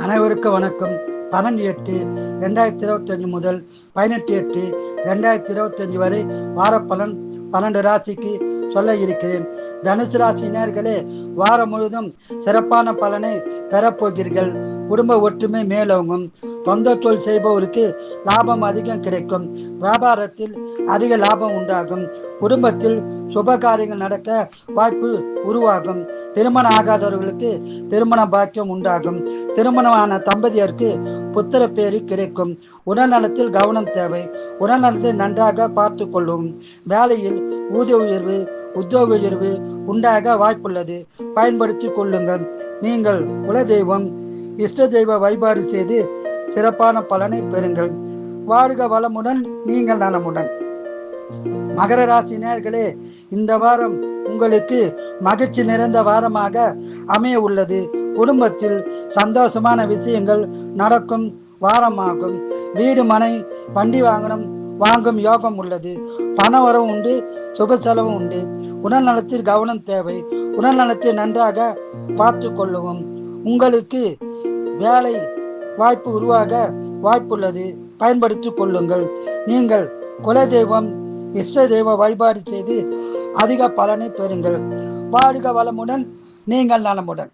அனைவருக்கும் வணக்கம். 12/8/2025 முதல் 18/8/2025 வரை வாரப்பலன் 12 ராசிக்கு சொல்ல இருக்கிறேன். தனுசு ராசி நேயர்களே, வாரம் முழுவதும் சிறப்பான பலனை பெறப்போகிறீர்கள். குடும்ப ஒற்றுமை மேலோங்கும். சொந்த தொழில் செய்பவருக்கு லாபம் அதிகம் கிடைக்கும். வியாபாரத்தில் அதிக லாபம் உண்டாகும். குடும்பத்தில் சுப காரியங்கள் நடக்க வாய்ப்பு உருவாகும். திருமணம் ஆகாதவர்களுக்கு திருமண பாக்கியம் உண்டாகும். திருமணமான தம்பதியருக்கு புத்திர பேரு கிடைக்கும். உடல்நலத்தில் கவனம் தேவை. உடல்நலத்தை நன்றாக பார்த்து கொள்ளும். வேலையில் ஊதிய உயர்வு, உத்தியோக உயர்வு உண்டாக வாய்ப்புள்ளது. பயன்படுத்தி கொள்ளுங்கள். நீங்கள் குலதெய்வம், இஷ்ட தெய்வ வழிபாடு செய்து சிறப்பான பலனை பெறுங்கள். வாழ்க வளமுடன், நீங்கள் நலமுடன். மகர ராசி நேயர்களே, இந்த வாரம் உங்களுக்கு மகிழ்ச்சி நிறைந்த வாரமாக அமைய உள்ளது. குடும்பத்தில் சந்தோஷமான விஷயங்கள் நடக்கும் வாரமாகும். வீடு, மனை, வண்டி வாங்கும் யோகம் உள்ளது. பண வரவு உண்டு, சுப செலவு உண்டு. உடல் நலத்தில் கவனம் தேவை. உடல் நலத்தை நன்றாக பார்த்து கொள்ளவும். உங்களுக்கு வேலை வாய்ப்பு உருவாக வாய்ப்புள்ளது. பயன்படுத்தி கொள்ளுங்கள். நீங்கள் குலதெய்வம், இஷ்ட தெய்வ வழிபாடு செய்து அதிக பலனை பெறுங்கள். வாழ்க வளமுடன், நீங்கள் நலமுடன்.